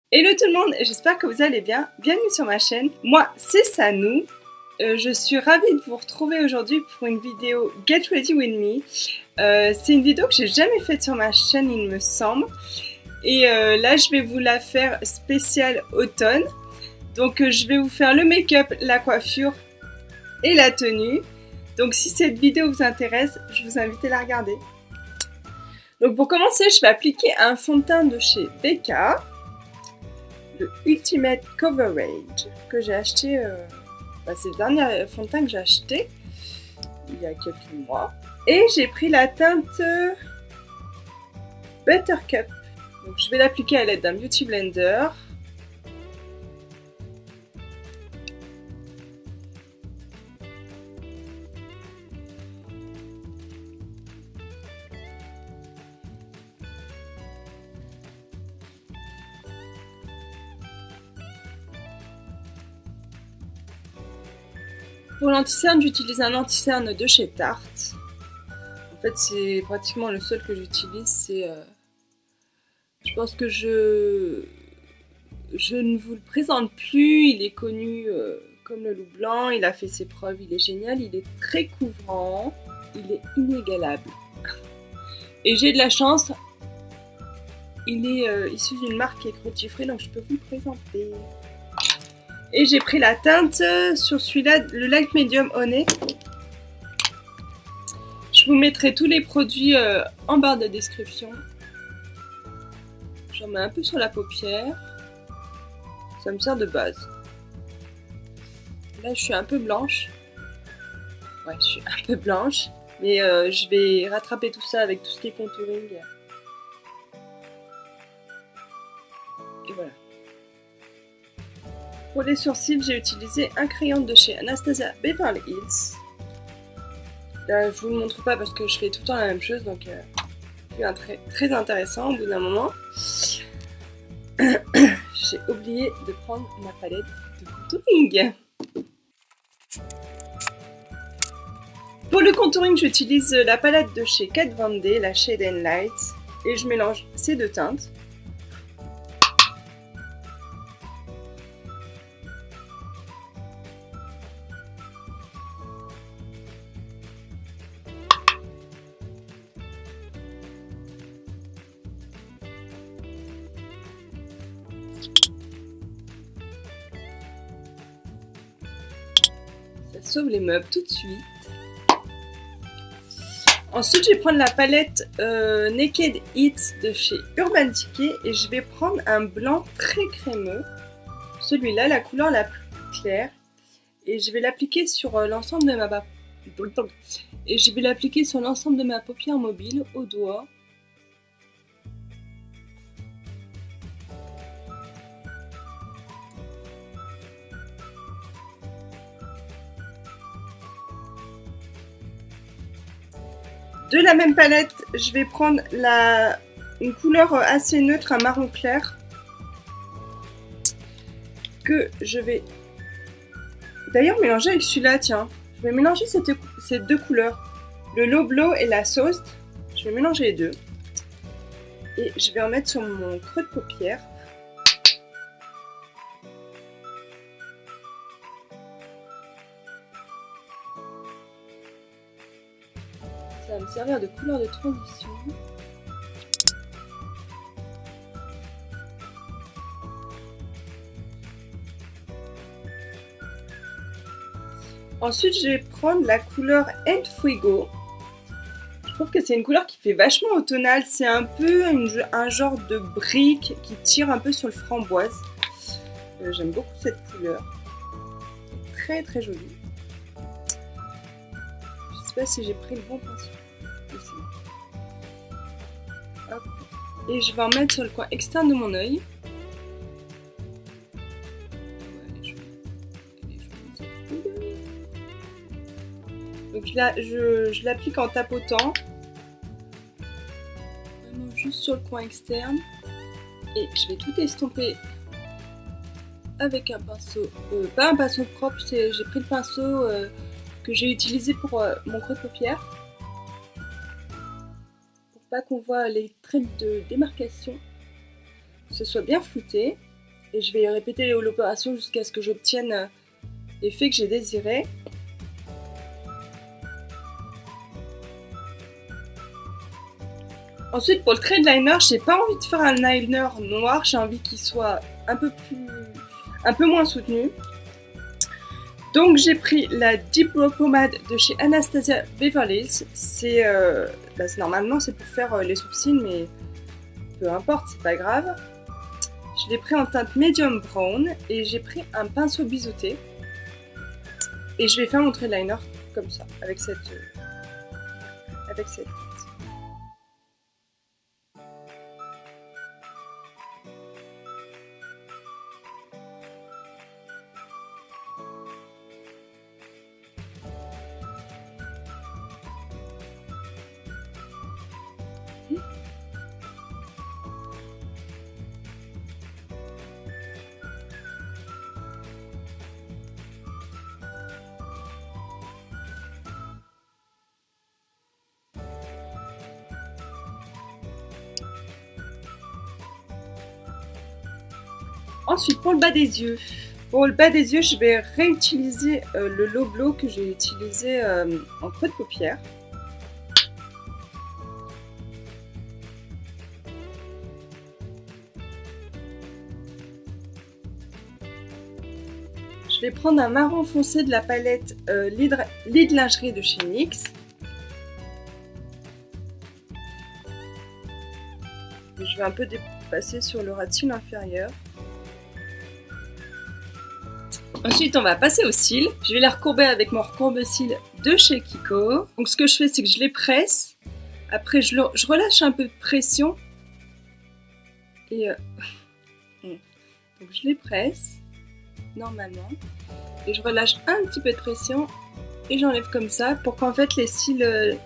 Hello tout le monde, j'espère que vous allez bien. Bienvenue sur ma chaîne. Moi, c'est Sanou. Je suis ravie de vous retrouver aujourd'hui pour une vidéo Get Ready With Me. C'est une vidéo que j'ai jamais faite sur ma chaîne, il me semble. Et là, je vais vous la faire spéciale automne. Donc, je vais vous faire le make-up, la coiffure et la tenue. Donc, si cette vidéo vous intéresse, je vous invite à la regarder. Donc, pour commencer, je vais appliquer un fond de teint de chez Becca. Le Ultimate Coverage que j'ai acheté, c'est le dernier fond de teint que j'ai acheté il y a quelques mois. Et j'ai pris la teinte Buttercup. Donc je vais l'appliquer à l'aide d'un Beauty Blender. Pour l'anti-cerne, j'utilise un anti-cerne de chez Tarte. En fait, c'est pratiquement le seul que j'utilise. Je pense que je ne vous le présente plus. Il est connu comme le loup blanc. Il a fait ses preuves. Il est génial. Il est très couvrant. Il est inégalable. Et j'ai de la chance. Il est issu d'une marque qui est cruciférée, donc je peux vous le présenter. Et j'ai pris la teinte sur celui-là, le Light Medium Honey. Je vous mettrai tous les produits en barre de description. J'en mets un peu sur la paupière. Ça me sert de base. Là, je suis un peu blanche. Ouais, je suis un peu blanche. Mais je vais rattraper tout ça avec tout ce qui est contouring. Et voilà. Pour les sourcils, j'ai utilisé un crayon de chez Anastasia Beverly Hills. Là, je vous le montre pas parce que je fais tout le temps la même chose, donc c'est très intéressant au bout d'un moment. J'ai oublié de prendre ma palette de contouring. Pour le contouring, j'utilise la palette de chez Kat Von D, la Shade and Light, et je mélange ces deux teintes. Ça sauve les meubles tout de suite. Ensuite, je vais prendre la palette Naked Heat de chez Urban Decay et je vais prendre un blanc très crémeux. Celui-là, la couleur la plus claire. Et je vais l'appliquer sur l'ensemble de ma paupière mobile au doigt. De la même palette, je vais prendre une couleur assez neutre, un marron clair, que je vais d'ailleurs mélanger avec celui-là, tiens. Je vais mélanger ces deux couleurs, le Low Blow et la Sauce. Je vais mélanger les deux. Et je vais en mettre sur mon creux de paupière. Ça va me servir de couleur de transition. Ensuite, je vais prendre la couleur En Fuego. Je trouve que c'est une couleur qui fait vachement automnal. C'est un peu un genre de brique qui tire un peu sur le framboise. J'aime beaucoup cette couleur. Très très jolie. Je sais pas si j'ai pris le bon pinceau. Hop. Et je vais en mettre sur le coin externe de mon œil. Donc je l'applique en tapotant. Vraiment juste sur le coin externe. Et je vais tout estomper avec un pinceau. Pas un pinceau propre, j'ai pris le pinceau que j'ai utilisé pour mon creux de paupière. Pour pas qu'on voit les traits de démarcation. Que ce soit bien flouté. Et je vais répéter l'opération jusqu'à ce que j'obtienne l'effet que j'ai désiré. Ensuite, pour le trade liner, j'ai pas envie de faire un liner noir, j'ai envie qu'il soit un peu moins soutenu. Donc j'ai pris la Deep Brow Pomade de chez Anastasia Beverly Hills. Normalement c'est pour faire les sourcils, mais peu importe, c'est pas grave. Je l'ai pris en teinte medium brown et j'ai pris un pinceau biseauté. Et je vais faire mon trade liner comme ça, avec cette teinte. Ensuite, pour le bas des yeux. Pour le bas des yeux, je vais réutiliser le Low Blow que j'ai utilisé en creux de paupière. Je vais prendre un marron foncé de la palette Lead Lingerie de chez NYX. Je vais un peu dépasser sur le ras de cils inférieur. Ensuite, on va passer aux cils. Je vais les recourber avec mon recourbe-cils de chez Kiko. Donc, ce que je fais, c'est que je les presse. Après, je relâche un peu de pression. Et donc, je les presse, normalement. Et je relâche un petit peu de pression. Et j'enlève comme ça, pour qu'en fait, les cils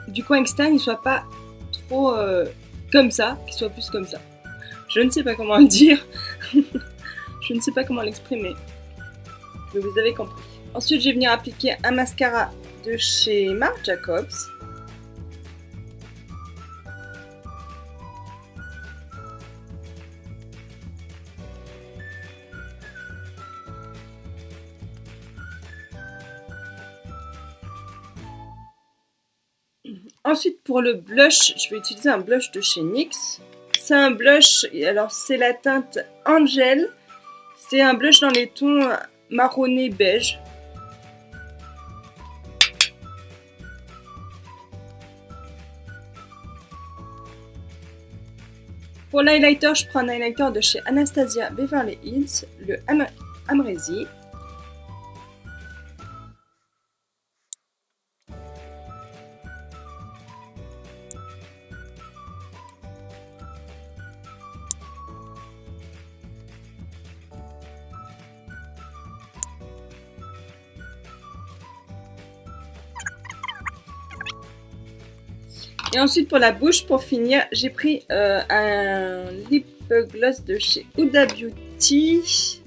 du coin externe ne soient pas trop comme ça, qu'ils soient plus comme ça. Je ne sais pas comment le dire. Je ne sais pas comment l'exprimer. Mais vous avez compris. Ensuite, je vais venir appliquer un mascara de chez Marc Jacobs. Ensuite, pour le blush, je vais utiliser un blush de chez NYX. C'est un blush, alors c'est la teinte Angel. C'est un blush dans les tons marronné beige. Pour l'highlighter, je prends un highlighter de chez Anastasia Beverly Hills, le Amrezy. Et ensuite pour la bouche, pour finir, j'ai pris un lip gloss de chez Huda Beauty.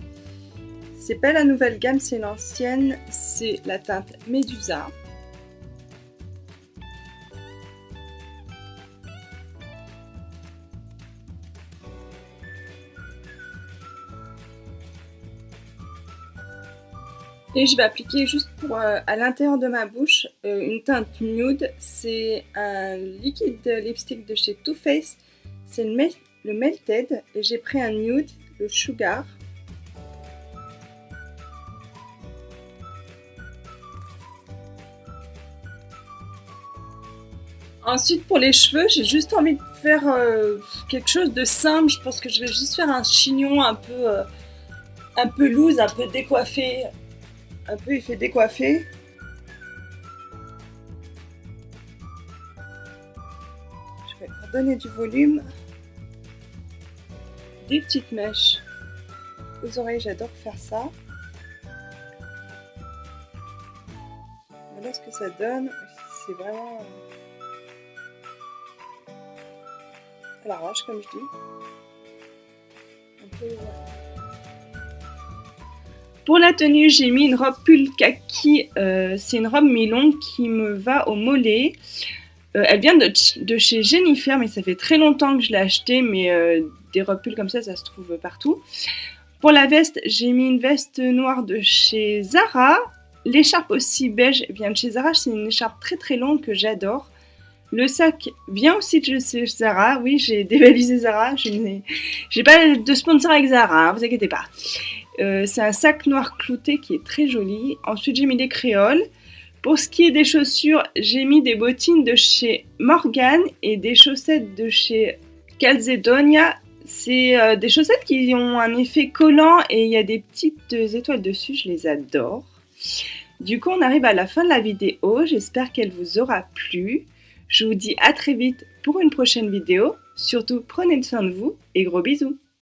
C'est pas la nouvelle gamme, c'est l'ancienne, c'est la teinte Medusa. Et je vais appliquer juste à l'intérieur de ma bouche une teinte nude. C'est un liquide lipstick de chez Too Faced. C'est le Melted. Et j'ai pris un nude, le Sugar. Ensuite, pour les cheveux, j'ai juste envie de faire quelque chose de simple. Je pense que je vais juste faire un chignon un peu loose, un peu décoiffé. Un peu effet décoiffé. Je vais redonner du volume. Des petites mèches aux oreilles, j'adore faire ça. Voilà ce que ça donne. C'est vraiment à l'arrache, comme je dis. Un peu, Pour la tenue, j'ai mis une robe pull kaki. C'est une robe mi-longue qui me va au mollet. Elle vient de chez Jennifer, mais ça fait très longtemps que je l'ai achetée. Mais des robes pulls comme ça se trouve partout. Pour la veste, j'ai mis une veste noire de chez Zara. L'écharpe aussi beige vient de chez Zara, c'est une écharpe très très longue que j'adore. Le sac vient aussi de chez Zara, oui j'ai dévalisé Zara, j'ai pas de sponsor avec Zara, hein, vous inquiétez pas. C'est un sac noir clouté qui est très joli. Ensuite j'ai mis des créoles. Pour ce qui est des chaussures, j'ai mis des bottines de chez Morgan et des chaussettes de chez Calzedonia. C'est des chaussettes qui ont un effet collant et il y a des petites étoiles dessus, je les adore. Du coup, on arrive à la fin de la vidéo, j'espère qu'elle vous aura plu. Je vous dis à très vite pour une prochaine vidéo. Surtout, prenez soin de vous et gros bisous.